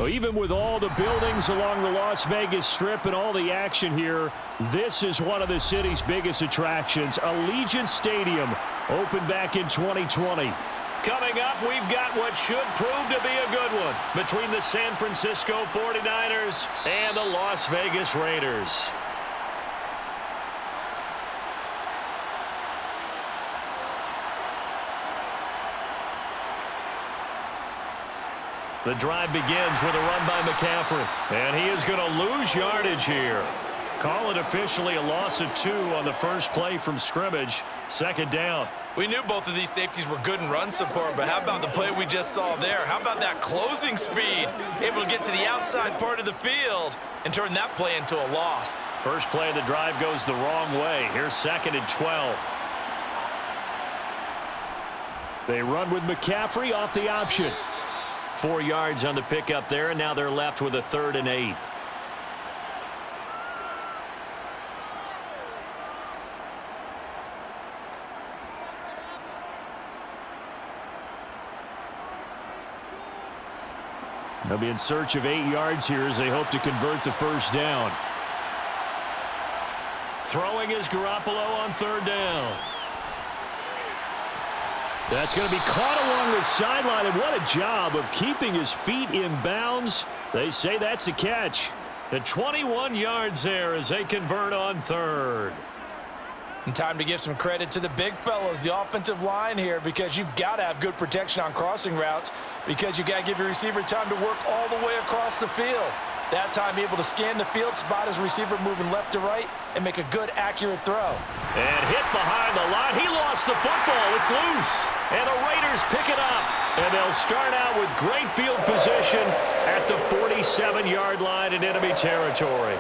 Well, even with all the buildings along the Las Vegas Strip and all the action here, this is one of the city's biggest attractions. Allegiant Stadium opened back in 2020. Coming up, we've got what should prove to be a good one between the San Francisco 49ers and the Las Vegas Raiders. The drive begins with a run by McCaffrey, and he is going to lose yardage here. Call it officially a loss of 2 on the first play from scrimmage. Second down. We knew both of these safeties were good in run support, but how about the play we just saw there? How about that closing speed? Able to get to the outside part of the field and turn that play into a loss. First play of the drive goes the wrong way. Here's 2nd and 12. They run with McCaffrey off the option. 4 yards on the pickup there, and now they're left with a 3rd and 8. They'll be in search of 8 yards here as they hope to convert the first down. Throwing is Garoppolo on 3rd down. That's going to be caught along the sideline, and what a job of keeping his feet in bounds. They say that's a catch. At 21 yards there as they convert on 3rd. And time to give some credit to the big fellows, the offensive line here, because you've got to have good protection on crossing routes because you've got to give your receiver time to work all the way across the field. That time able to scan the field, spot his receiver moving left to right, and make a good, accurate throw. And hit behind the line. He lost the football. It's loose. And the Raiders pick it up. And they'll start out with great field position at the 47-yard line in enemy territory.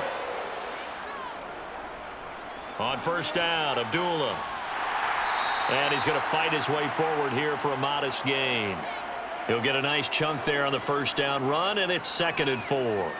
On first down, Abdullah. And he's going to fight his way forward here for a modest gain. He'll get a nice chunk there on the first down run, and it's 2nd and 4.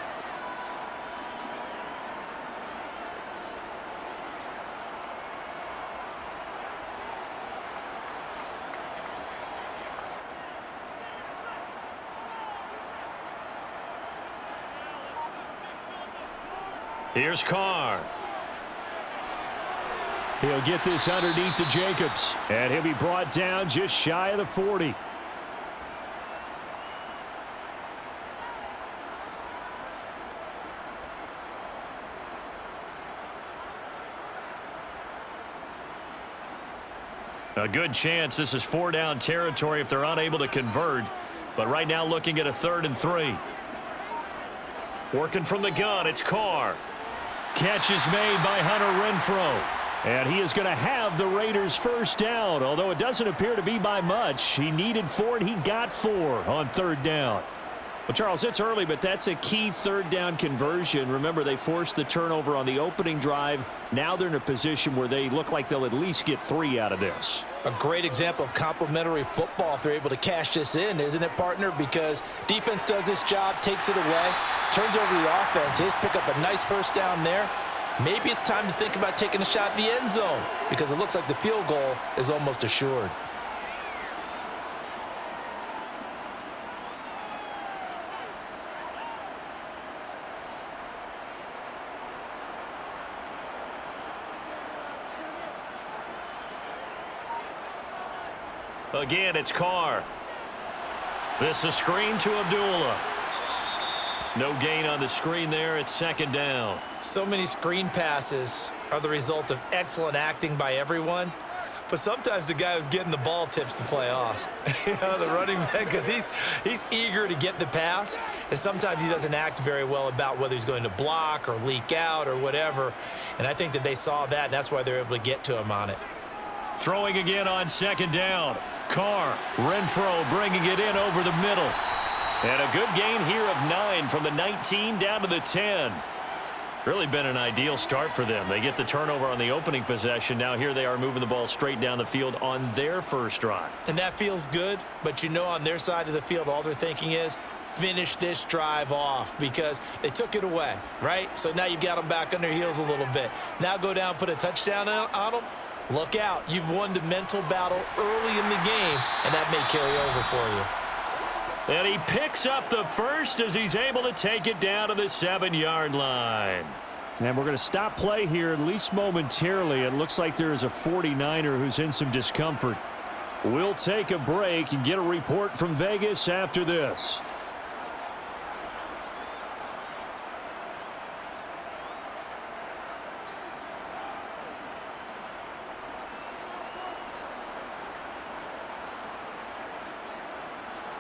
Here's Carr. He'll get this underneath to Jacobs, and he'll be brought down just shy of the 40. A good chance this is 4-down territory if they're unable to convert. But right now looking at a 3rd and 3. Working from the gun, it's Carr. Catch is made by Hunter Renfrow. And he is going to have the Raiders' first down, although it doesn't appear to be by much. He needed 4, and he got 4 on 3rd down. Well, Charles, it's early, but that's a key 3rd down conversion. Remember, they forced the turnover on the opening drive. Now they're in a position where they look like they'll at least get 3 out of this. A great example of complementary football if they're able to cash this in, isn't it, partner? Because defense does this job, takes it away, turns over the offense. Just pick up a nice first down there. Maybe it's time to think about taking a shot at the end zone because it looks like the field goal is almost assured. Again, it's Carr. This a screen to Abdullah. No gain on the screen there. It's 2nd down. So many screen passes are the result of excellent acting by everyone. But sometimes the guy who's getting the ball tips the play off. You know, the running back, because he's eager to get the pass. And sometimes he doesn't act very well about whether he's going to block or leak out or whatever. And I think that they saw that, and that's why they're able to get to him on it. Throwing again on 2nd down. Carr, Renfrow bringing it in over the middle. And a good gain here of 9 from the 19 down to the 10. Really been an ideal start for them. They get the turnover on the opening possession. Now here they are moving the ball straight down the field on their first drive. And that feels good, but you know on their side of the field all they're thinking is finish this drive off because they took it away, right? So now you've got them back on their heels a little bit. Now go down, put a touchdown on them. Look out. You've won the mental battle early in the game, and that may carry over for you. And he picks up the first as he's able to take it down to the 7-yard line. And we're going to stop play here, at least momentarily. It looks like there is a 49er who's in some discomfort. We'll take a break and get a report from Vegas after this.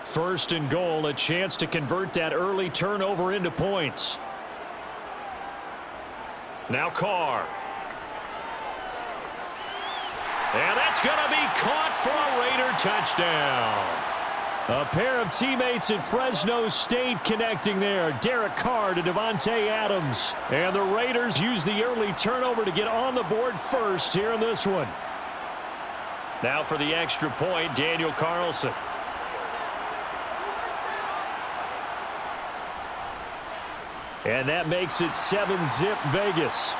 First and goal, a chance to convert that early turnover into points. Now Carr. And that's going to be caught for a Raider touchdown. A pair of teammates at Fresno State connecting there. Derek Carr to Devontae Adams. And the Raiders use the early turnover to get on the board first here in this one. Now for the extra point, Daniel Carlson. And that makes it 7-zip Vegas.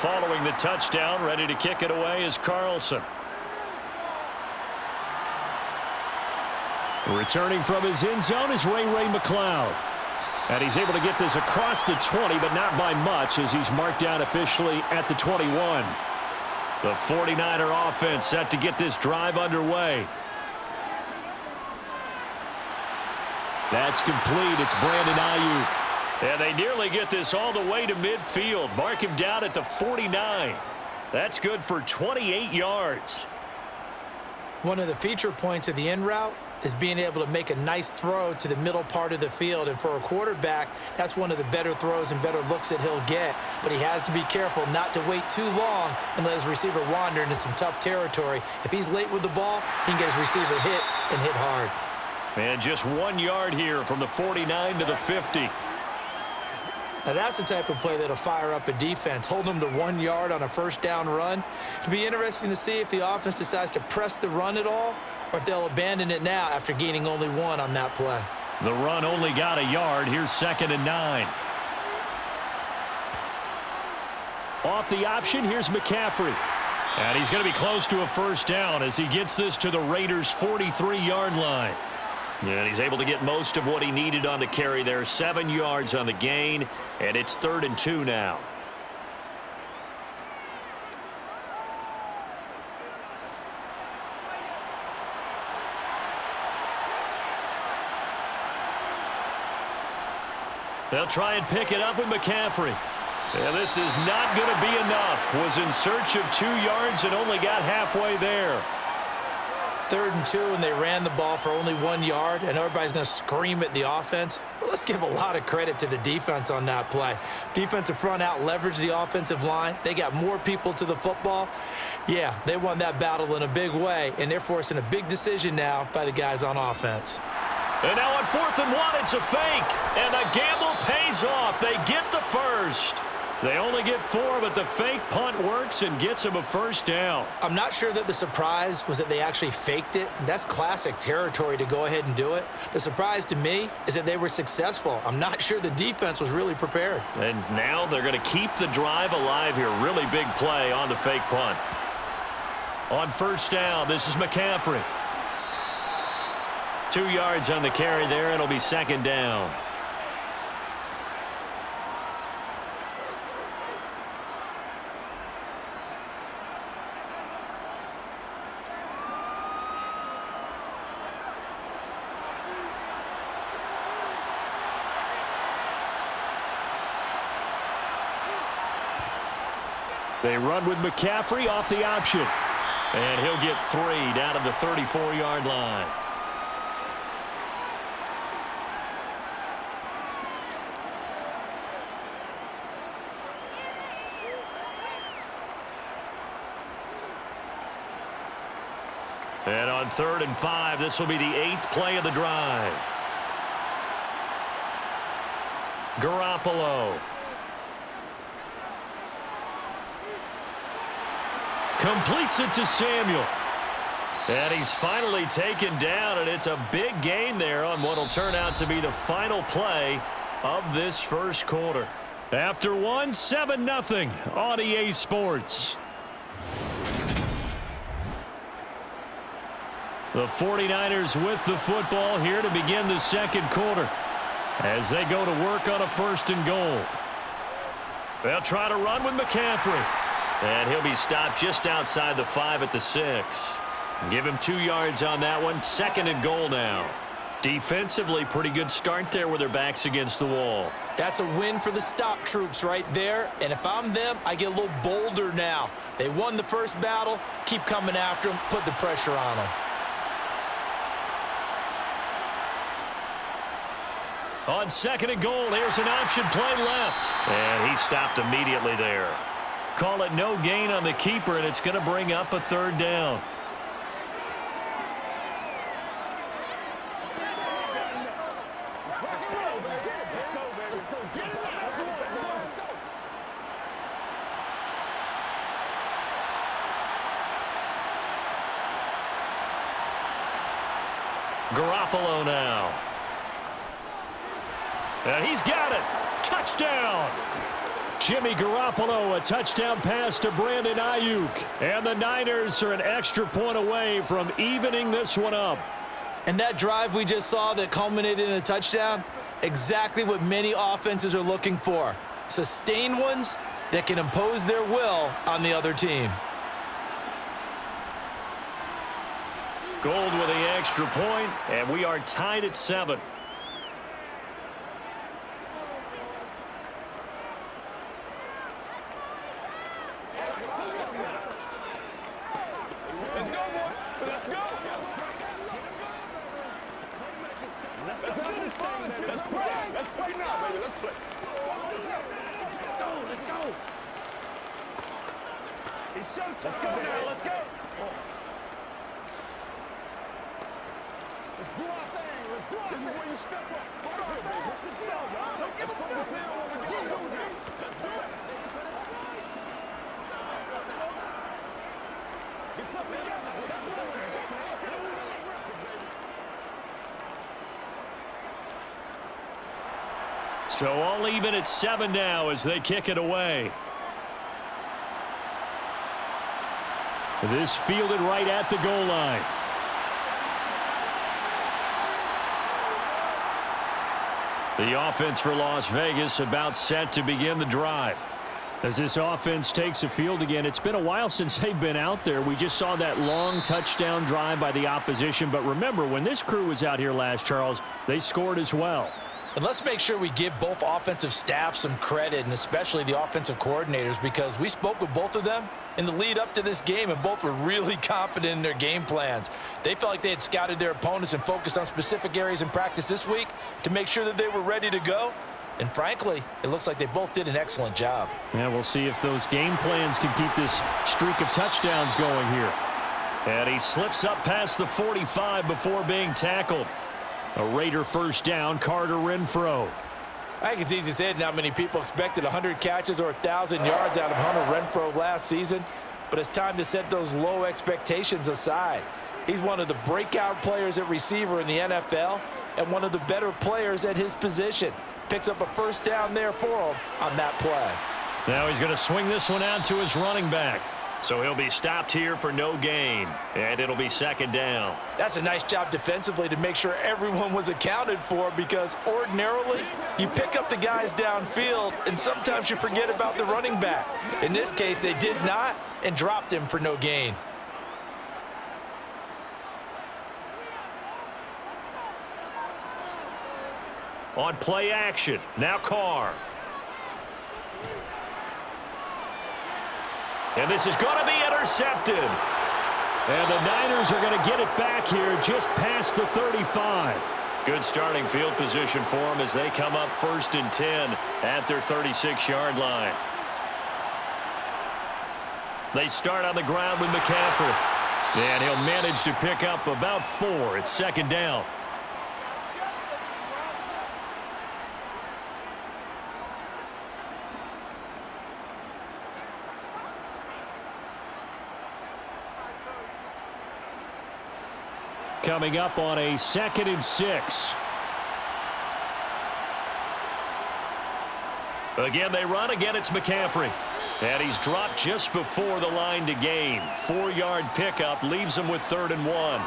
Following the touchdown, ready to kick it away is Carlson. Returning from his end zone is Ray McCloud. And he's able to get this across the 20, but not by much, as he's marked down officially at the 21. The 49er offense set to get this drive underway. That's complete. It's Brandon Ayuk. And they nearly get this all the way to midfield. Mark him down at the 49. That's good for 28 yards. One of the feature points of the in route is being able to make a nice throw to the middle part of the field. And for a quarterback, that's one of the better throws and better looks that he'll get. But he has to be careful not to wait too long and let his receiver wander into some tough territory. If he's late with the ball, he can get his receiver hit and hit hard. And just 1 yard here from the 49 to the 50. Now that's the type of play that'll fire up a defense. Hold them to 1 yard on a first down run. It'll be interesting to see if the offense decides to press the run at all, or if they'll abandon it now after gaining only 1 on that play. The run only got a yard. Here's 2nd and 9. Off the option, here's McCaffrey. And he's going to be close to a first down as he gets this to the Raiders' 43-yard line. And he's able to get most of what he needed on the carry there. 7 yards on the gain, and it's 3rd and 2 now. They'll try and pick it up with McCaffrey. And this is not going to be enough. Was in search of 2 yards and only got halfway there. 3rd and 2, and they ran the ball for only 1 yard, and everybody's going to scream at the offense. But let's give a lot of credit to the defense on that play. Defensive front out leveraged the offensive line. They got more people to the football. Yeah, they won that battle in a big way, and they're forcing a big decision now by the guys on offense. And now on 4th and 1, it's a fake. And the gamble pays off. They get the first. They only get 4, but the fake punt works and gets them a first down. I'm not sure that the surprise was that they actually faked it. That's classic territory to go ahead and do it. The surprise to me is that they were successful. I'm not sure the defense was really prepared. And now they're going to keep the drive alive here. Really big play on the fake punt. On first down, this is McCaffrey. 2 yards on the carry there. It'll be 2nd down. They run with McCaffrey off the option. And he'll get 3 down to the 34-yard line. And on 3rd and 5, this will be the 8th play of the drive. Garoppolo. Completes it to Samuel. And he's finally taken down, and it's a big gain there on what will turn out to be the final play of this first quarter. After one, 7-0 on EA Sports. The 49ers with the football here to begin the second quarter as they go to work on a 1st and goal. They'll try to run with McCaffrey. And he'll be stopped just outside the 5 at the 6. Give him 2 yards on that one. 2nd and goal now. Defensively, pretty good start there with their backs against the wall. That's a win for the stop troops right there. And if I'm them, I get a little bolder now. They won the first battle. Keep coming after them. Put the pressure on them. On 2nd and goal, here's an option play left. And he stopped immediately there. Call it no gain on the keeper, and it's going to bring up a 3rd down. Garoppolo now. And he's got it. Touchdown. Jimmy Garoppolo, a touchdown pass to Brandon Ayuk. And the Niners are an extra point away from evening this one up. And that drive we just saw that culminated in a touchdown, exactly what many offenses are looking for. Sustained ones that can impose their will on the other team. Gold with the extra point, and we are tied at 7. Let's go now, let's go. Let's do our thing, let's do our thing. This is where you step up. Go ahead, baby. What's the spell, y'all? Don't give up the seal when we get it. Let's do it. Get something together. So all even at 7 now as they kick it away. This fielded right at the goal line. The offense for Las Vegas about set to begin the drive. As this offense takes the field again, it's been a while since they've been out there. We just saw that long touchdown drive by the opposition. But remember, when this crew was out here last, Charles, they scored as well. And let's make sure we give both offensive staff some credit, and especially the offensive coordinators, because we spoke with both of them in the lead up to this game, and both were really confident in their game plans. They felt like they had scouted their opponents and focused on specific areas in practice this week to make sure that they were ready to go. And frankly, it looks like they both did an excellent job. Yeah, we'll see if those game plans can keep this streak of touchdowns going here. And he slips up past the 45 before being tackled. A Raider first down, Carter Renfro. I think it's easy to say not many people expected 100 catches or 1,000 yards out of Hunter Renfro last season, but it's time to set those low expectations aside. He's one of the breakout players at receiver in the NFL and one of the better players at his position. Picks up a first down there for him on that play. Now he's going to swing this one out to his running back. So he'll be stopped here for no gain, and it'll be second down. That's a nice job defensively to make sure everyone was accounted for, because ordinarily you pick up the guys downfield and sometimes you forget about the running back. In this case, they did not and dropped him for no gain. On play action, now Carr. And this is going to be intercepted. And the Niners are going to get it back here just past the 35. Good starting field position for them as they come up 1st and 10 at their 36-yard line. They start on the ground with McCaffrey. And he'll manage to pick up about 4. It's 2nd down. Coming up on a 2nd and 6. Again, they run. Again, it's McCaffrey. And he's dropped just before the line to gain. 4-yard pickup leaves him with 3rd and 1.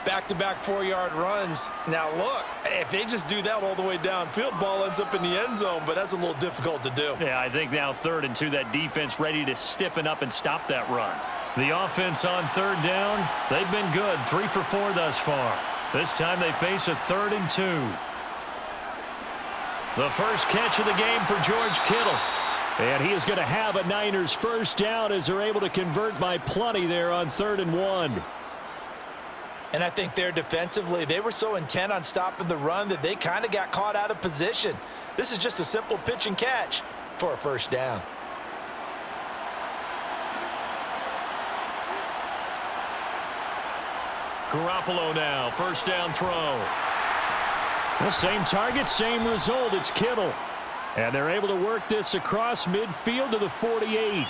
Back-to-back 4-yard runs. Now, look, if they just do that all the way downfield, ball ends up in the end zone, but that's a little difficult to do. Yeah, I think now 3rd and 2, that defense ready to stiffen up and stop that run. The offense on 3rd down, they've been good. 3 for 4 thus far. This time they face a 3rd and 2. The first catch of the game for George Kittle. And he is going to have a Niners first down as they're able to convert by plenty there on 3rd and 1. And I think there defensively, they were so intent on stopping the run that they kind of got caught out of position. This is just a simple pitch and catch for a first down. Garoppolo now, first down throw. Well, same target, same result. It's Kittle. And they're able to work this across midfield to the 48.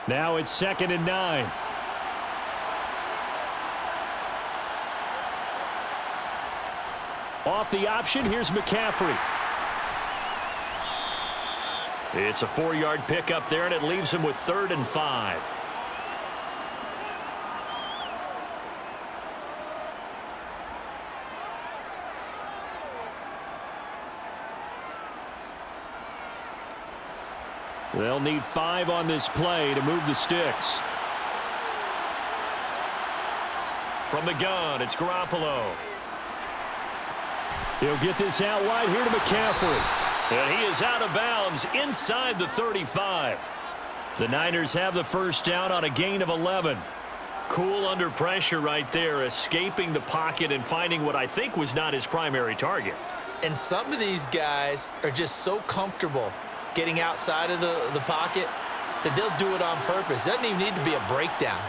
Now it's 2nd and 9. Off the option, here's McCaffrey. It's a 4-yard pickup there, and it leaves him with 3rd and 5. They'll need 5 on this play to move the sticks. From the gun, it's Garoppolo. He'll get this out wide here to McCaffrey. And he is out of bounds inside the 35. The Niners have the first down on a gain of 11. Cool under pressure right there, escaping the pocket and finding what I think was not his primary target. And some of these guys are just so comfortable getting outside of the pocket that they'll do it on purpose. It doesn't even need to be a breakdown.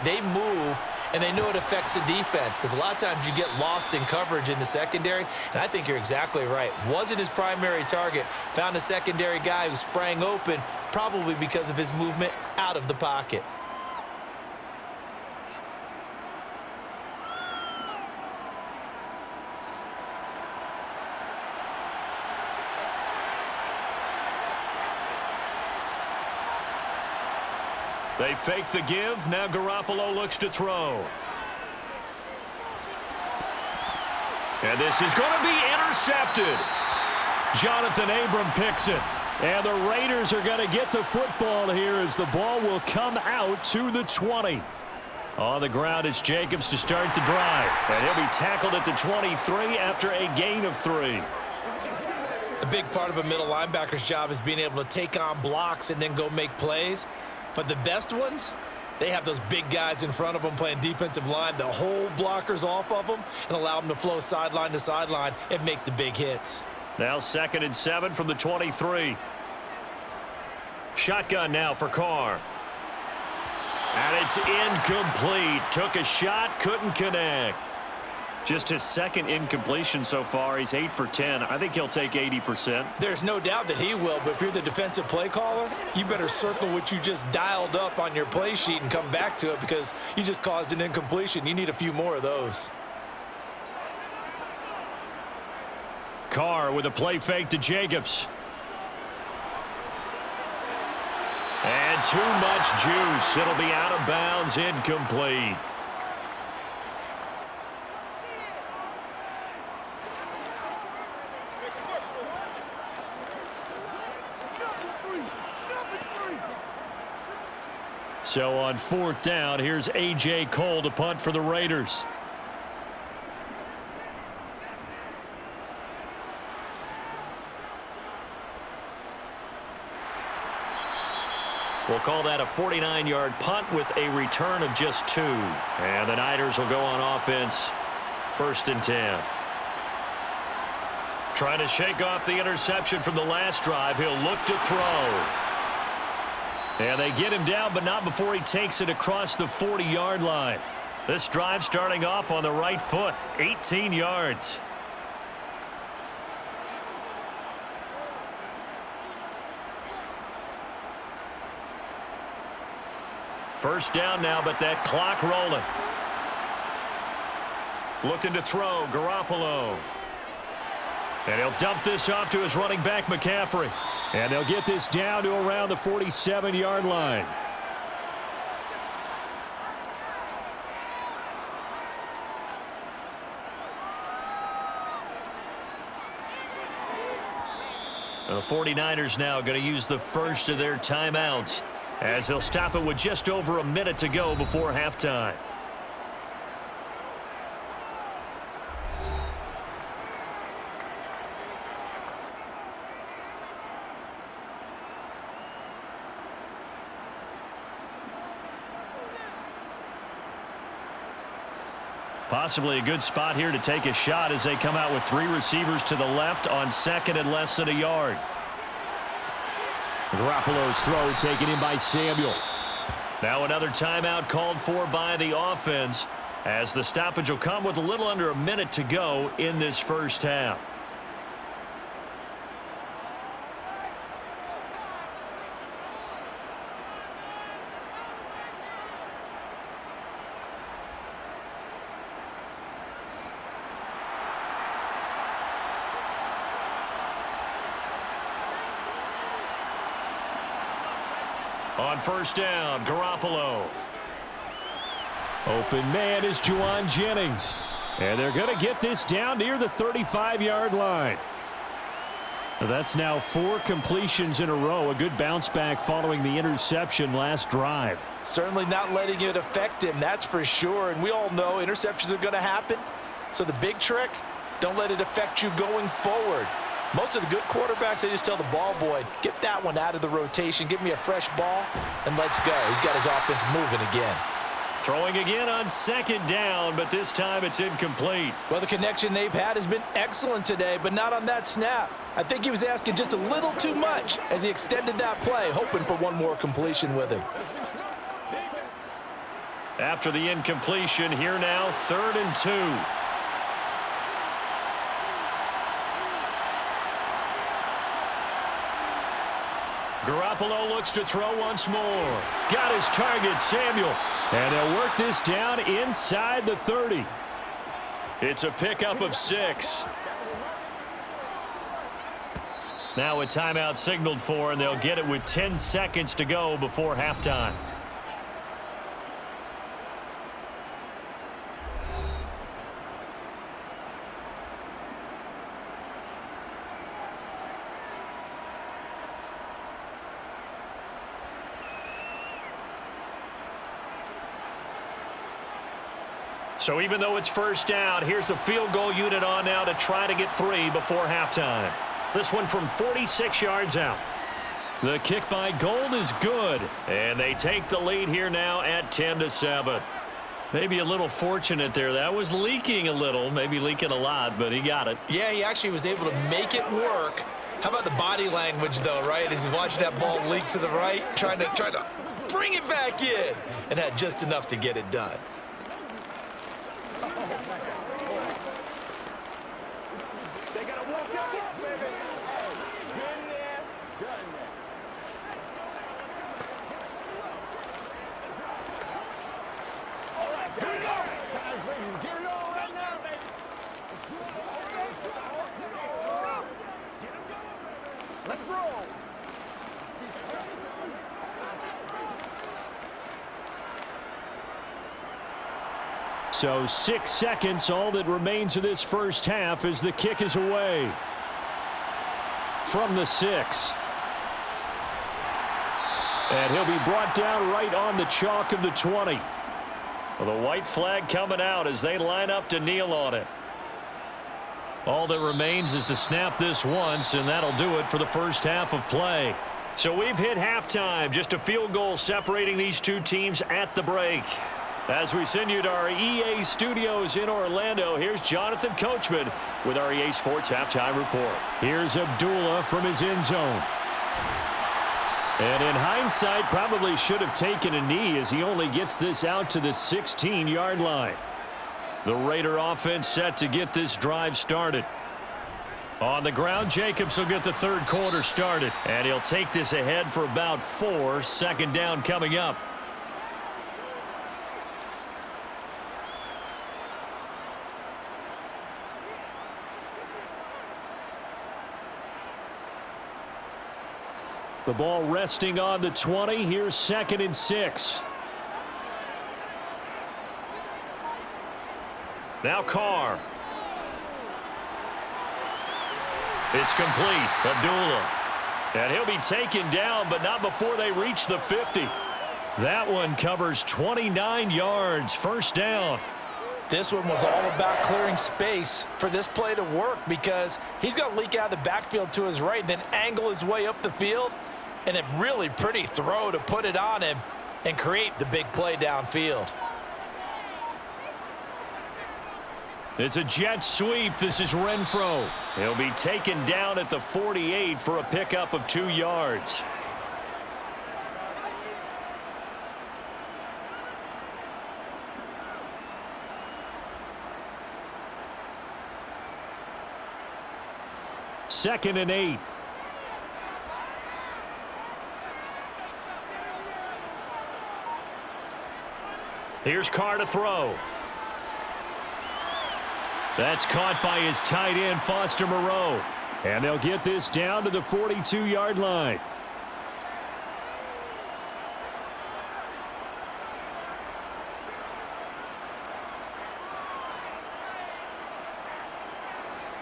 They move, and they know it affects the defense because a lot of times you get lost in coverage in the secondary, and I think you're exactly right. Wasn't his primary target. Found a secondary guy who sprang open, probably because of his movement out of the pocket. They fake the give. Now Garoppolo looks to throw. And this is going to be intercepted. Jonathan Abram picks it. And the Raiders are going to get the football here as the ball will come out to the 20. On the ground, it's Jacobs to start the drive. And he'll be tackled at the 23 after a gain of 3. A big part of a middle linebacker's job is being able to take on blocks and then go make plays. But the best ones, they have those big guys in front of them playing defensive line that hold blockers off of them and allow them to flow sideline to sideline and make the big hits. Now 2nd and 7 from the 23. Shotgun now for Carr. And it's incomplete. Took a shot, couldn't connect. Just his 2nd incompletion so far. He's 8 for 10. I think he'll take 80%. There's no doubt that he will, but if you're the defensive play caller, you better circle what you just dialed up on your play sheet and come back to it because you just caused an incompletion. You need a few more of those. Carr with a play fake to Jacobs. And too much juice. It'll be out of bounds, incomplete. So on 4th down, here's A.J. Cole to punt for the Raiders. We'll call that a 49-yard punt with a return of just 2. And the Niners will go on offense, 1st and 10. Trying to shake off the interception from the last drive. He'll look to throw. And they get him down, but not before he takes it across the 40-yard line. This drive starting off on the right foot, 18 yards. First down now, but that clock rolling. Looking to throw, Garoppolo. And he'll dump this off to his running back, McCaffrey. And they'll get this down to around the 47-yard line. The 49ers now going to use the first of their timeouts, as they'll stop it with just over a minute to go before halftime. Possibly a good spot here to take a shot as they come out with 3 receivers to the left on 2nd and less than a yard. Garoppolo's throw taken in by Samuel. Now another timeout called for by the offense, as the stoppage will come with a little under a minute to go in this first half. On first down, Garoppolo. Open man is Juwan Jennings. And they're going to get this down near the 35-yard line. That's now 4 completions in a row. A good bounce back following the interception last drive. Certainly not letting it affect him, that's for sure. And we all know interceptions are going to happen. So the big trick, don't let it affect you going forward. Most of the good quarterbacks, they just tell the ball boy, get that one out of the rotation, give me a fresh ball, and let's go. He's got his offense moving again. Throwing again on 2nd down, but this time it's incomplete. Well, the connection they've had has been excellent today, but not on that snap. I think he was asking just a little too much as he extended that play, hoping for one more completion with him. After the incompletion, here now, 3rd and 2. Garoppolo looks to throw once more. Got his target, Samuel. And they'll work this down inside the 30. It's a pickup of 6. Now a timeout signaled for, and they'll get it with 10 seconds to go before halftime. So even though it's first down, here's the field goal unit on now to try to get 3 before halftime. This one from 46 yards out. The kick by Gold is good, and they take the lead here now at 10-7. Maybe a little fortunate there. That was leaking a little, maybe leaking a lot, but he got it. Yeah, he actually was able to make it work. How about the body language, though, right? As he watched that ball leak to the right, trying to bring it back in, and had just enough to get it done. They gotta walk that walk, baby. Been there, done that. Let's go now. Let's go. All right, here we go. Guys, ready to get it on right now, baby. Let's roll. So 6 seconds, all that remains of this first half as the kick is away. From the 6. And he'll be brought down right on the chalk of the 20. Well, the white flag coming out as they line up to kneel on it. All that remains is to snap this once, and that'll do it for the first half of play. So we've hit halftime. Just a field goal separating these two teams at the break. As we send you to our EA studios in Orlando, here's Jonathan Coachman with our EA Sports Halftime Report. Here's Abdullah from his end zone. And in hindsight, probably should have taken a knee as he only gets this out to the 16-yard line. The Raider offense set to get this drive started. On the ground, Jacobs will get the third quarter started. And he'll take this ahead for about 4. Second down coming up. The ball resting on the 20. Here's 2nd and 6. Now Carr. It's complete. Abdullah. And he'll be taken down, but not before they reach the 50. That one covers 29 yards. First down. This one was all about clearing space for this play to work because he's going to leak out of the backfield to his right and then angle his way up the field. And a really pretty throw to put it on him and create the big play downfield. It's a jet sweep. This is Renfro. He'll be taken down at the 48 for a pickup of 2 yards. Second and 8. Here's Carr to throw. That's caught by his tight end, Foster Moreau. And they'll get this down to the 42-yard line.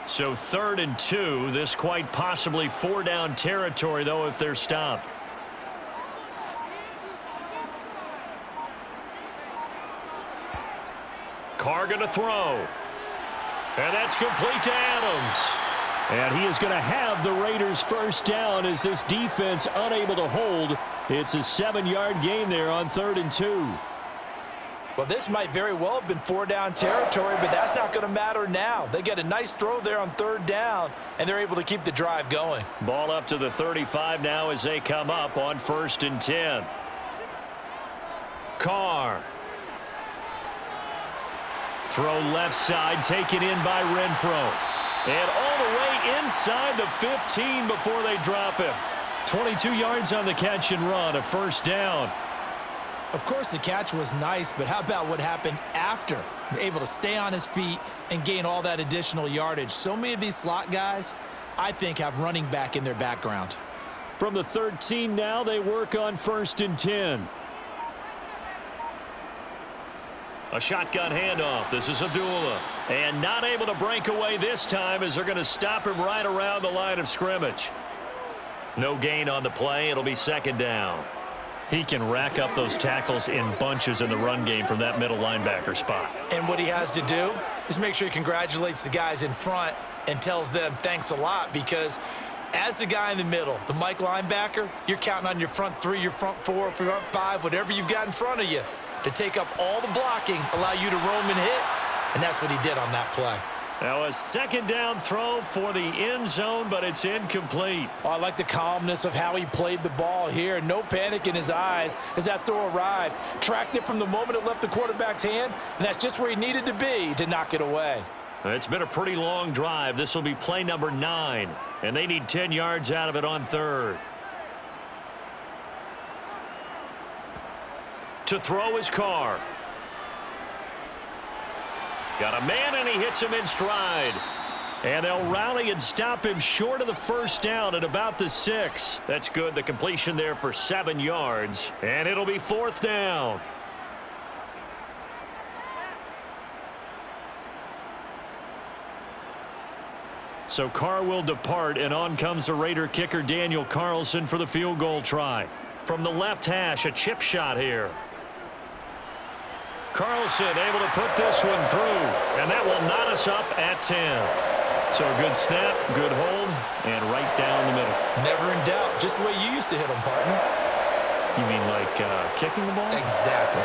So 3rd and 2. This quite possibly 4-down territory, though, if they're stopped. Carr going to throw. And that's complete to Adams. And he is going to have the Raiders first down as this defense unable to hold. It's a 7-yard gain there on 3rd and 2. Well, this might very well have been 4-down territory, but that's not going to matter now. They get a nice throw there on 3rd down, and they're able to keep the drive going. Ball up to the 35 now as they come up on 1st and 10. Carr. Throw left side, taken in by Renfro. And all the way inside the 15 before they drop him. 22 yards on the catch and run, a first down. Of course, the catch was nice, but how about what happened after? Able to stay on his feet and gain all that additional yardage. So many of these slot guys, I think, have running back in their background. From the 13 now, they work on 1st and 10. A shotgun handoff. This is Abdullah. And not able to break away this time as they're going to stop him right around the line of scrimmage. No gain on the play. It'll be 2nd down. He can rack up those tackles in bunches in the run game from that middle linebacker spot. And what he has to do is make sure he congratulates the guys in front and tells them thanks a lot, because as the guy in the middle, the Mike linebacker, you're counting on your front 3, your front 4, front 5, whatever you've got in front of you to take up all the blocking, allow you to roam and hit, and that's what he did on that play. Now a 2nd down throw for the end zone, but it's incomplete. Oh, I like the calmness of how he played the ball here. No panic in his eyes as that throw arrived. Tracked it from the moment it left the quarterback's hand, and that's just where he needed to be to knock it away. It's been a pretty long drive. This will be play number 9, and they need 10 yards out of it on 3rd. To throw his Carr. Got a man, and he hits him in stride. And they'll rally and stop him short of the first down at about the 6. That's good. The completion there for 7 yards. And it'll be 4th down. So Carr will depart, and on comes the Raider kicker Daniel Carlson for the field goal try. From the left hash, a chip shot here. Carlson able to put this one through, and that will knot us up at 10. So a good snap, good hold, and right down the middle. Never in doubt. Just the way you used to hit them, partner. You mean like kicking the ball? Exactly.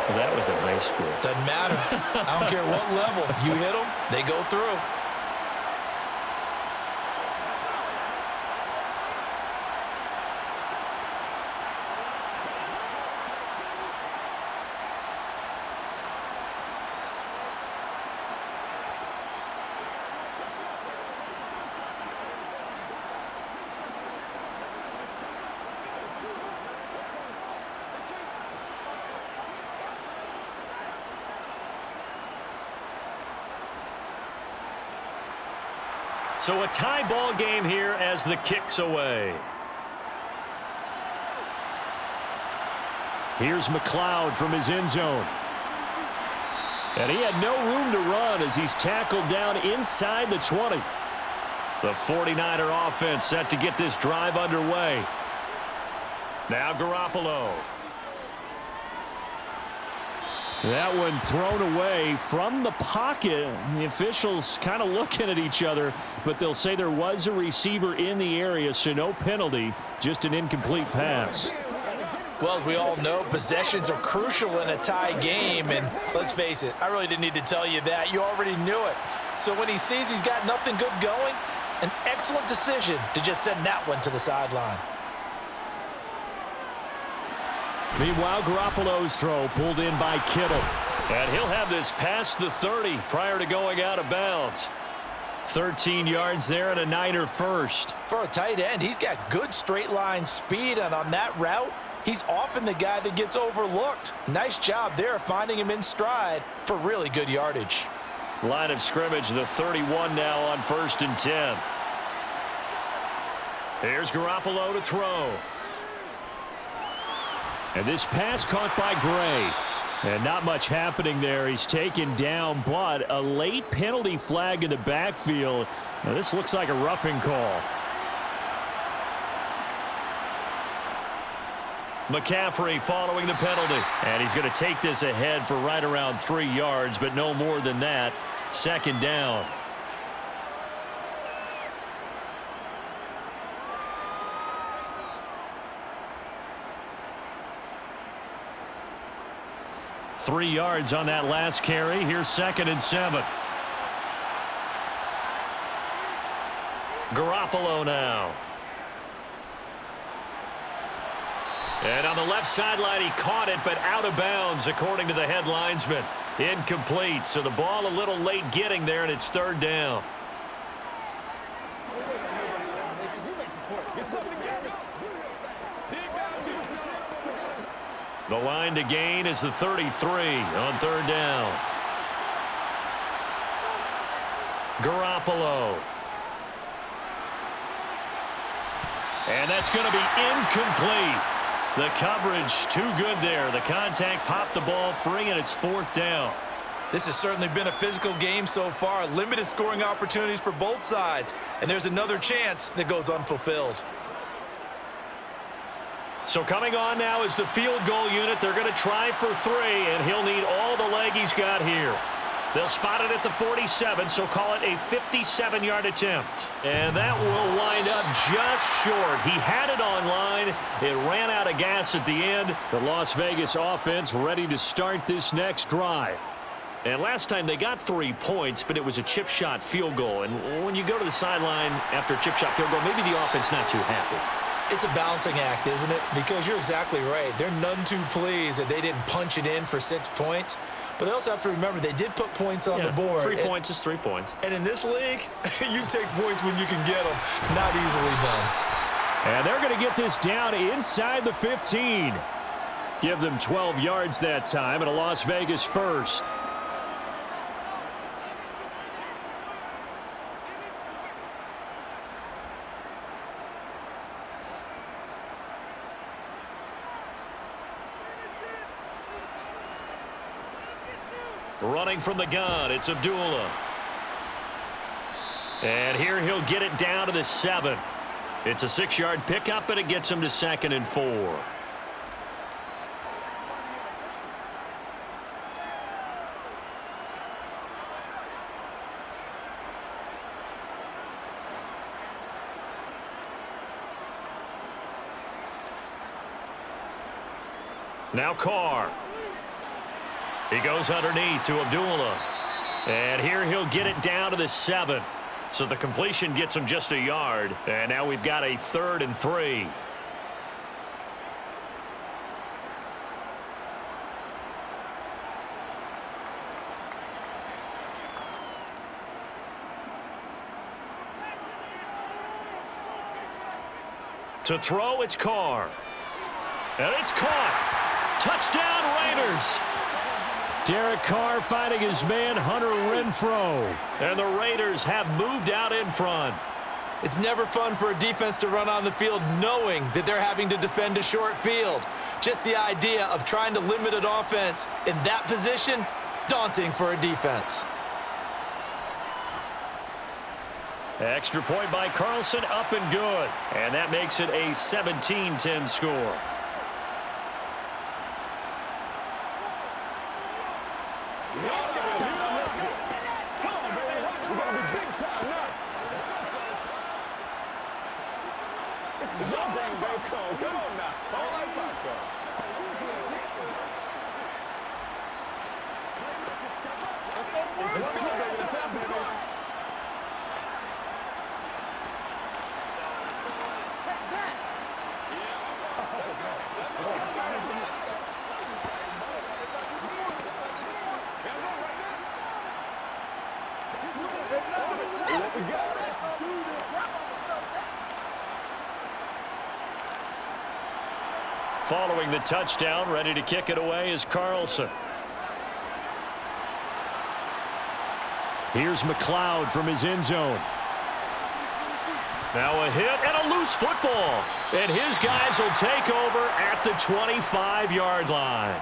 Well, that was in high school. Doesn't matter. I don't care what level. You hit them, they go through. So a tie ball game here as the kick's away. Here's McLeod from his end zone. And he had no room to run as he's tackled down inside the 20. The 49er offense set to get this drive underway. Now Garoppolo. That one thrown away from the pocket. The officials kind of looking at each other, but they'll say there was a receiver in the area, so no penalty, just an incomplete pass. Well, as we all know, possessions are crucial in a tie game, and let's face it, I really didn't need to tell you that. You already knew it. So when he sees he's got nothing good going, an excellent decision to just send that one to the sideline. Meanwhile, Garoppolo's throw pulled in by Kittle. And he'll have this past the 30 prior to going out of bounds. 13 yards there and a Niner first. For a tight end, he's got good straight line speed, and on that route, he's often the guy that gets overlooked. Nice job there finding him in stride for really good yardage. Line of scrimmage, the 31 now on 1st and 10. Here's Garoppolo to throw. And this pass caught by Gray. And not much happening there. He's taken down, but a late penalty flag in the backfield. Now, this looks like a roughing call. McCaffrey following the penalty. And he's going to take this ahead for right around 3 yards, but no more than that. 2nd down. Three yards on that last carry. Here's 2nd and 7. Garoppolo now. And on the left sideline, he caught it, but out of bounds, according to the head linesman. Incomplete, so the ball a little late getting there, and it's 3rd down. The line to gain is the 33 on 3rd down. Garoppolo. And that's going to be incomplete. The coverage too good there. The contact popped the ball free, and it's 4th down. This has certainly been a physical game so far. Limited scoring opportunities for both sides. And there's another chance that goes unfulfilled. So coming on now is the field goal unit. They're going to try for 3, and he'll need all the leg he's got here. They'll spot it at the 47, so call it a 57-yard attempt. And that will wind up just short. He had it on line. It ran out of gas at the end. The Las Vegas offense ready to start this next drive. And last time they got 3 points, but it was a chip shot field goal. And when you go to the sideline after a chip shot field goal, maybe the offense not too happy. It's a balancing act, isn't it? Because you're exactly right. They're none too pleased that they didn't punch it in for 6 points. But they also have to remember they did put points on the board. 3 points is 3 points. And in this league, you take points when you can get them. Not easily done. And they're going to get this down inside the 15. Give them 12 yards that time, and a Las Vegas first. Running from the gun, it's Abdullah. And here he'll get it down to the 7. It's a 6-yard pickup, and it gets him to 2nd and 4. Now Carr. He goes underneath to Abdullah. And here he'll get it down to the 7. So the completion gets him just a yard. And now we've got a 3rd and 3. To throw, it's Carr. And it's caught. Touchdown, Raiders. Derek Carr finding his man, Hunter Renfrow. And the Raiders have moved out in front. It's never fun for a defense to run on the field knowing that they're having to defend a short field. Just the idea of trying to limit an offense in that position, daunting for a defense. Extra point by Carlson, up and good. And that makes it a 17-10 score. Following the touchdown, ready to kick it away is Carlson. Here's McLeod from his end zone. Now a hit and a loose football. And his guys will take over at the 25-yard line.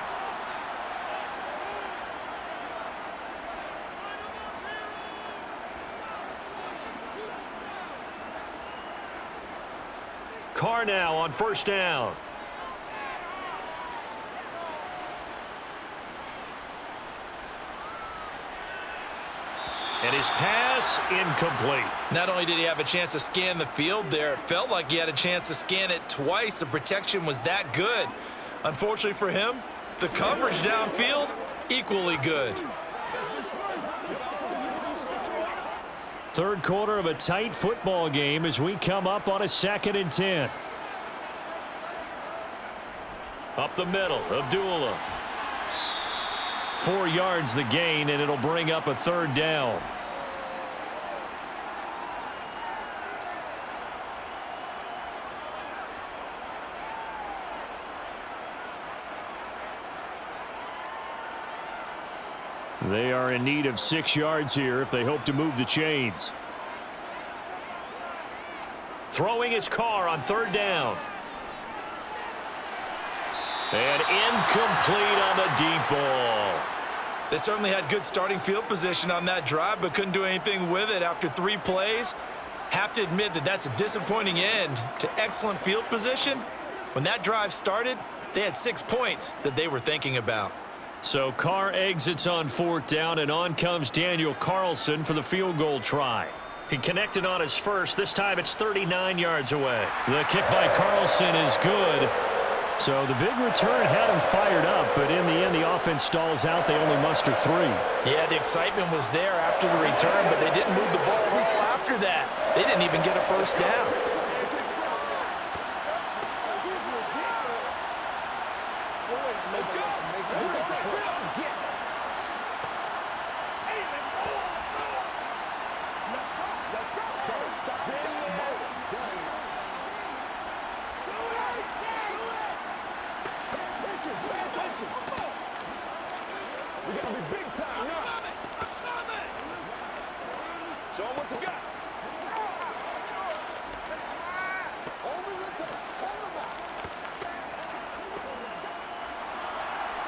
Carr now on 1st down. And his pass incomplete. Not only did he have a chance to scan the field there, it felt like he had a chance to scan it twice. The protection was that good. Unfortunately for him, the coverage downfield, equally good. 3rd quarter of a tight football game as we come up on a 2nd and 10. Up the middle, Abdullah. 4 yards the gain, and it'll bring up a 3rd down. They are in need of 6 yards here if they hope to move the chains. Throwing his Carr on 3rd down. And incomplete on the deep ball. They certainly had good starting field position on that drive, but couldn't do anything with it after 3 plays. Have to admit that that's a disappointing end to excellent field position. When that drive started, they had 6 points that they were thinking about. So Carr exits on 4th down, and on comes Daniel Carlson for the field goal try. He connected on his first. This time it's 39 yards away. The kick by Carlson is good. So the big return had him fired up, but in the end, the offense stalls out. They only muster 3. Yeah, the excitement was there after the return, but they didn't move the ball at all after that. They didn't even get a 1st down.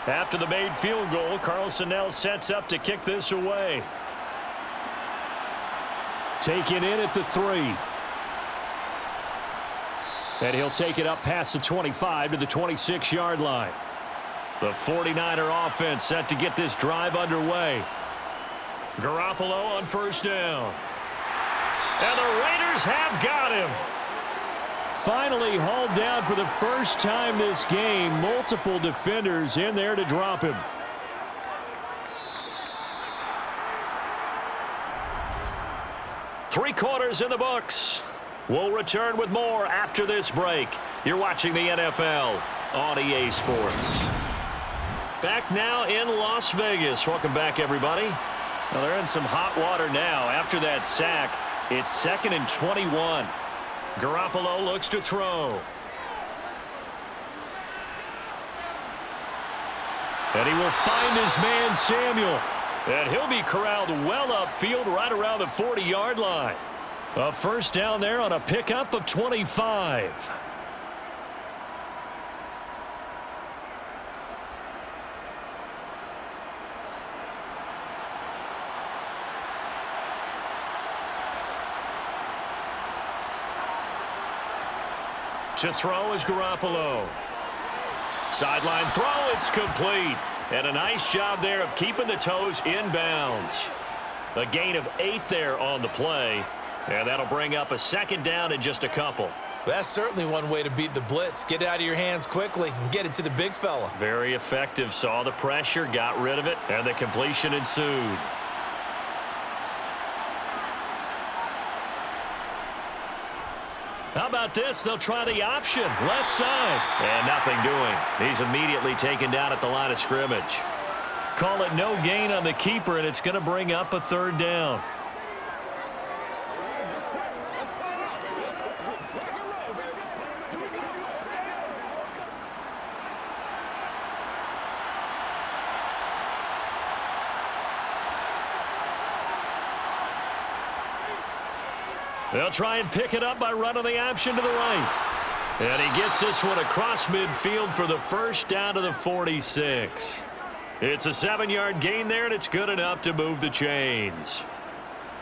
After the made field goal, Carlson now sets up to kick this away. Taken in at the 3. And he'll take it up past the 25 to the 26-yard line. The 49er offense set to get this drive underway. Garoppolo on 1st down. And the Raiders have got him. finally hauled down for the first time this game. Multiple defenders in there to drop him. Three quarters in the books. We'll return with more after this break. You're watching the NFL on EA Sports. Back now in Las Vegas. Welcome back, everybody. Well, they're in some hot water now. After that sack, it's 2nd and 21. Garoppolo looks to throw. And he will find his man, Samuel. And he'll be corralled well upfield right around the 40-yard line. A first down there on a pickup of 25. To throw is Garoppolo. Sideline throw, it's complete. And a nice job there of keeping the toes inbounds. A gain of 8 there on the play. And that'll bring up a 2nd down in just a couple. That's certainly one way to beat the blitz. Get it out of your hands quickly and get it to the big fella. Very effective. Saw the pressure, got rid of it, and the completion ensued. How about this? They'll try the option. Left side. And nothing doing. He's immediately taken down at the line of scrimmage. Call it no gain on the keeper, and it's going to bring up a 3rd down. They'll try and pick it up by running the option to the right. And he gets this one across midfield for the first down to the 46. It's a 7-yard gain there, and it's good enough to move the chains.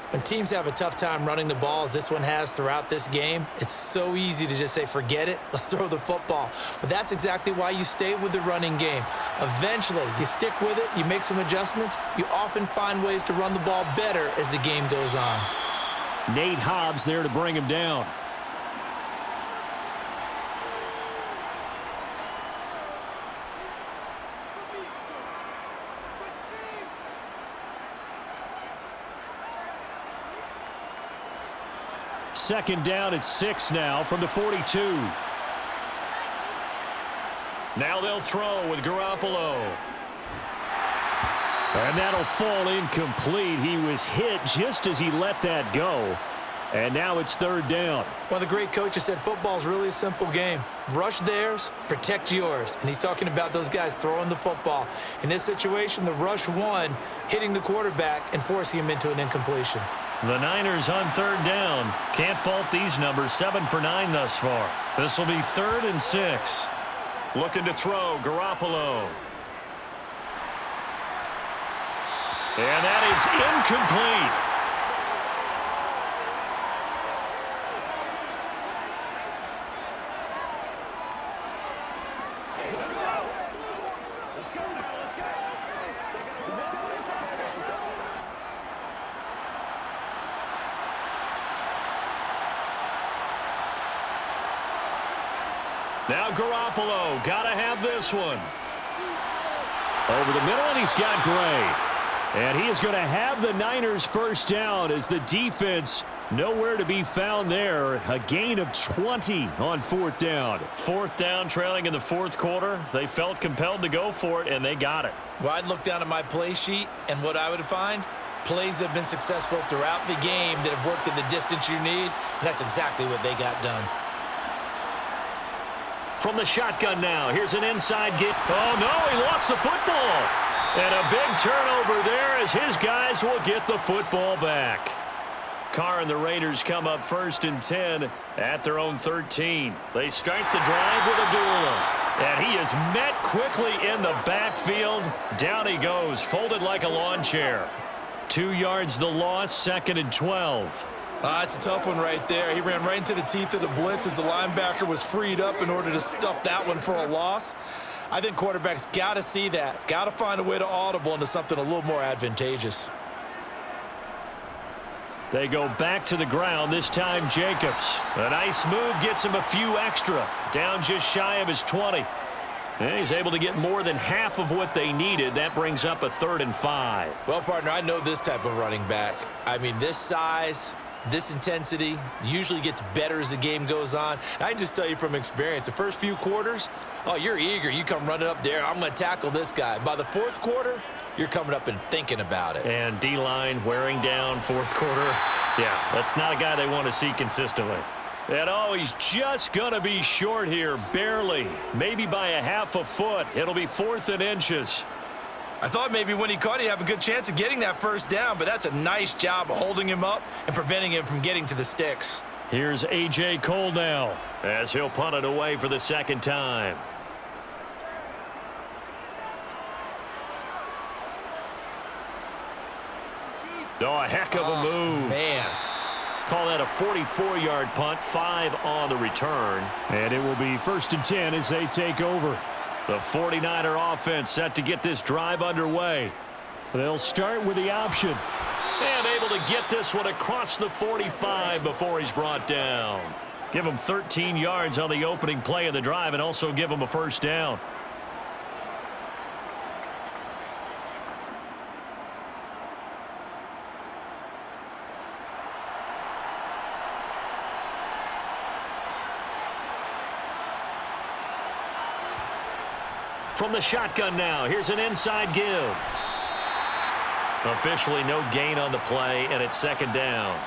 When teams have a tough time running the ball, as this one has throughout this game, it's so easy to just say, forget it, let's throw the football. But that's exactly why you stay with the running game. Eventually, you stick with it, you make some adjustments, you often find ways to run the ball better as the game goes on. Nate Hobbs there to bring him down. Second down at 6 now from the 42. Now they'll throw with Garoppolo. And that'll fall incomplete. He was hit just as he let that go. And now it's 3rd down. One of the great coaches said football is really a simple game. Rush theirs, protect yours. And he's talking about those guys throwing the football. In this situation, the rush won, hitting the quarterback and forcing him into an incompletion. The Niners on 3rd down. Can't fault these numbers. 7 for 9 thus far. This will be 3rd and 6. Looking to throw, Garoppolo. And that is incomplete. Let's go now, let's go. Now Garoppolo, gotta have this one. Over the middle, and he's got Gray. And he is going to have the Niners first down as the defense nowhere to be found there. A gain of 20 on 4th down. 4th down, trailing in the 4th quarter. They felt compelled to go for it, and they got it. Well, I'd look down at my play sheet, and what I would find, plays that have been successful throughout the game that have worked in the distance you need, and that's exactly what they got done. From the shotgun now, here's an inside get. Oh, no, he lost the football. And a big turnover there as his guys will get the football back. Carr and the Raiders come up 1st and 10 at their own 13. They start the drive with Abdullah. And he is met quickly in the backfield. Down he goes, folded like a lawn chair. 2 yards the loss, 2nd and 12. It's a tough one right there. He ran right into the teeth of the blitz as the linebacker was freed up in order to stuff that one for a loss. I think quarterbacks got to see that. Got to find a way to audible into something a little more advantageous. They go back to the ground, this time Jacobs. A nice move gets him a few extra. Down just shy of his 20. And he's able to get more than half of what they needed. That brings up a 3rd and 5. Well, partner, I know this type of running back. I mean, this size, this intensity usually gets better as the game goes on. And I can just tell you from experience, the first few quarters, oh, you're eager. You come running up there, I'm going to tackle this guy. By the 4th quarter, you're coming up and thinking about it. And D-line wearing down 4th quarter. Yeah, that's not a guy they want to see consistently. And oh, he's just going to be short here, barely. Maybe by a half a foot. It'll be 4th and inches. I thought maybe when he caught, he'd have a good chance of getting that first down, but that's a nice job of holding him up and preventing him from getting to the sticks. Here's A.J. Cole now, as he'll punt it away for the 2nd time. Oh, a heck of a move. Man. Call that a 44-yard punt, 5 on the return. And it will be 1st and 10 as they take over. The 49er offense set to get this drive underway. They'll start with the option. And able to get this one across the 45 before he's brought down. Give him 13 yards on the opening play of the drive and also give him a 1st down. From the shotgun now, here's an inside give. Officially no gain on the play, and it's 2nd down.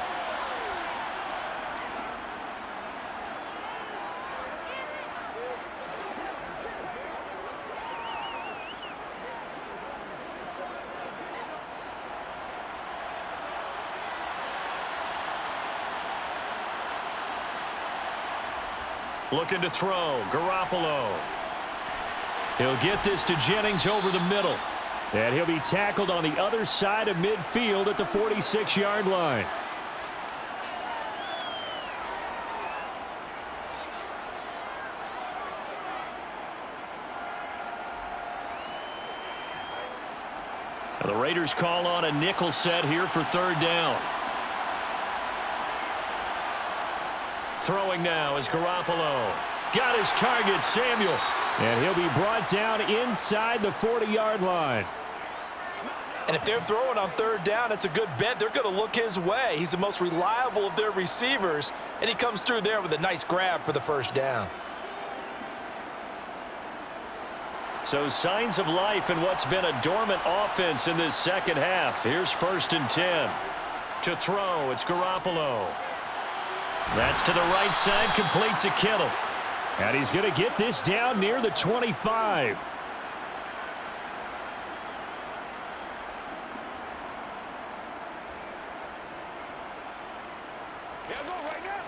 Looking to throw, Garoppolo. He'll get this to Jennings over the middle. And he'll be tackled on the other side of midfield at the 46-yard line. And the Raiders call on a nickel set here for 3rd down. Throwing now is Garoppolo. Got his target, Samuel. And he'll be brought down inside the 40-yard line. And if they're throwing on 3rd down, it's a good bet. They're going to look his way. He's the most reliable of their receivers, and he comes through there with a nice grab for the 1st down. So signs of life in what's been a dormant offense in this 2nd half. Here's 1st and 10. To throw, it's Garoppolo. That's to the right side, complete to Kittle. And he's going to get this down near the 25. Here I go right now.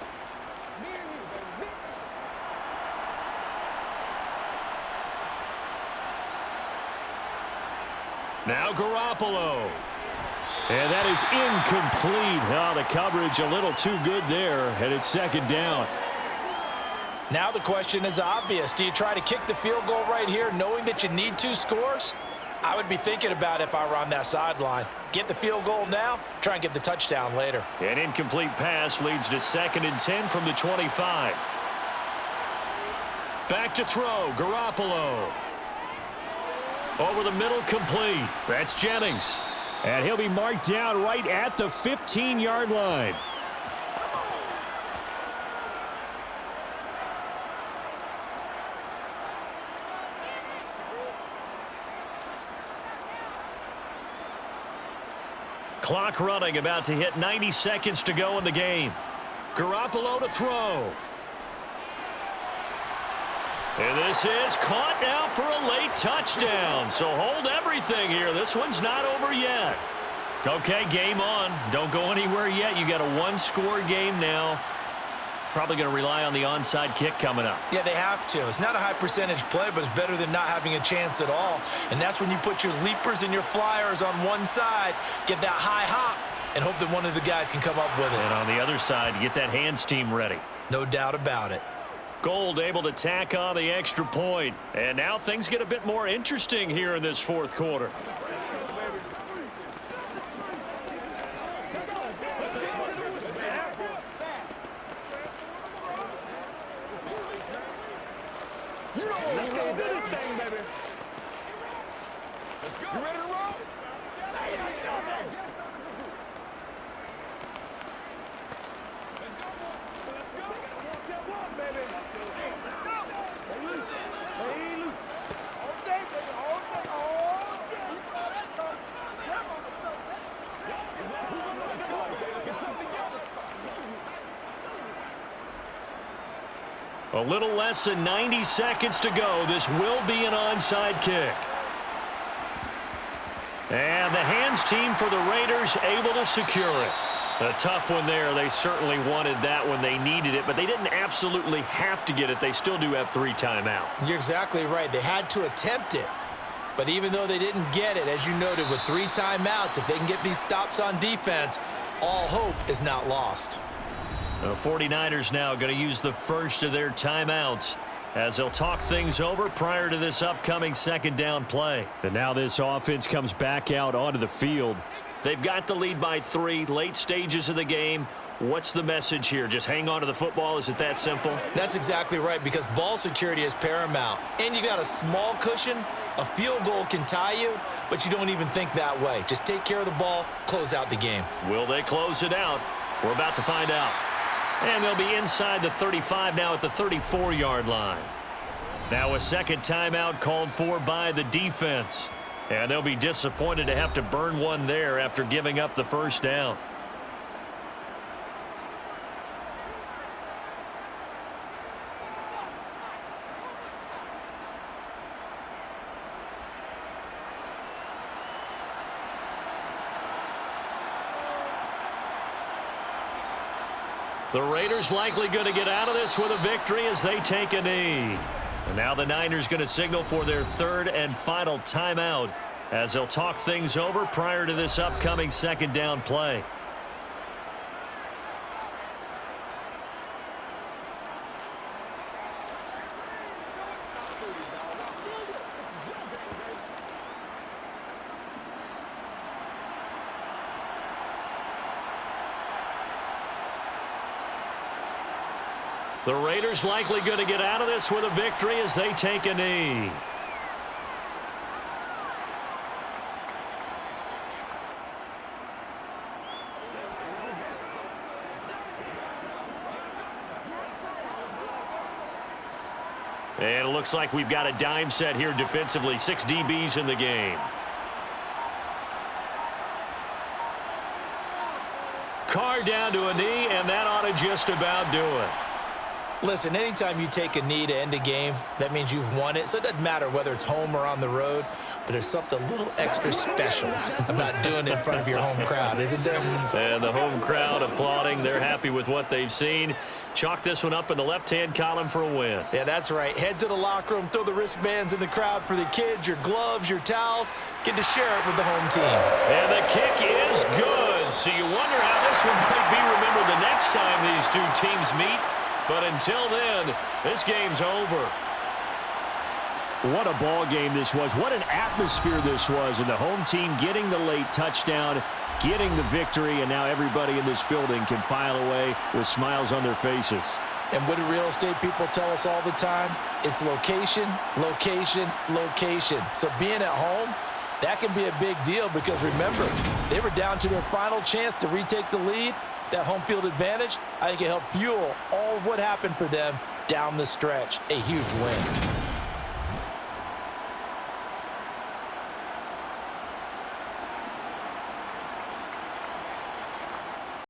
Me and you, baby. Now Garoppolo. And that is incomplete. Oh, the coverage a little too good there, and it's 2nd down. Now the question is obvious. Do you try to kick the field goal right here knowing that you need 2 scores? I would be thinking about it if I were on that sideline. Get the field goal now, try and get the touchdown later. An incomplete pass leads to 2nd and 10 from the 25. Back to throw, Garoppolo. Over the middle, complete. That's Jennings. And he'll be marked down right at the 15-yard line. Clock running, about to hit 90 seconds to go in the game. Garoppolo to throw. And this is caught now for a late touchdown. So hold everything here. This one's not over yet. Okay, game on. Don't go anywhere yet. You got a 1-score game now. Probably going to rely on the onside kick coming up. Yeah, they have to. It's not a high percentage play, but it's better than not having a chance at all. And that's when you put your leapers and your flyers on one side, get that high hop, and hope that one of the guys can come up with it. And on the other side, get that hands team ready. No doubt about it. Gold able to tack on the extra point. And now things get a bit more interesting here in this 4th quarter. Let's go, baby. Let's go. Let's go do this thing, baby. Let's go. You ready to roll? Hey, how you doing, man? Let's go. Let's go. Walk that walk, baby. Let's go. Stay loose. Stay loose. All day, baby. All day. All day. You saw that come. Grab on the floor, man. Let's go, baby. Let's get something together. A little less than 90 seconds to go. This will be an onside kick. And the hands team for the Raiders able to secure it. A tough one there. They certainly wanted that when they needed it, but they didn't absolutely have to get it. They still do have 3 timeouts. You're exactly right. They had to attempt it. But even though they didn't get it, as you noted, with 3 timeouts, if they can get these stops on defense, all hope is not lost. The 49ers now going to use the first of their timeouts as they'll talk things over prior to this upcoming second down play. And now this offense comes back out onto the field. They've got the lead by 3, late stages of the game. What's the message here? Just hang on to the football? Is it that simple? That's exactly right, because ball security is paramount. And you got a small cushion. A field goal can tie you, but you don't even think that way. Just take care of the ball, close out the game. Will they close it out? We're about to find out. And they'll be inside the 35 now at the 34-yard line. Now a second timeout called for by the defense. And they'll be disappointed to have to burn one there after giving up the first down. The Raiders likely going to get out of this with a victory as they take a knee. And now the Niners going to signal for their 3rd and final timeout as they'll talk things over prior to this upcoming second down play. The Raiders likely going to get out of this with a victory as they take a knee. And it looks like we've got a dime set here defensively. 6 DBs in the game. Carr down to a knee, and that ought to just about do it. Listen, anytime you take a knee to end a game, that means you've won it. So it doesn't matter whether it's home or on the road, but there's something a little extra special about doing it in front of your home crowd, isn't there? And the home crowd applauding. They're happy with what they've seen. Chalk this one up in the left-hand column for a win. Yeah, that's right. Head to the locker room, throw the wristbands in the crowd for the kids, your gloves, your towels. Get to share it with the home team. And the kick is good. So you wonder how this one might be remembered the next time these two teams meet. But until then, this game's over. What a ball game this was. What an atmosphere this was. And the home team getting the late touchdown, getting the victory, and now everybody in this building can file away with smiles on their faces. And what do real estate people tell us all the time? It's location, location, location. So being at home, that can be a big deal because remember, they were down to their final chance to retake the lead. That home field advantage, I think it helped fuel all of what happened for them down the stretch. A huge win.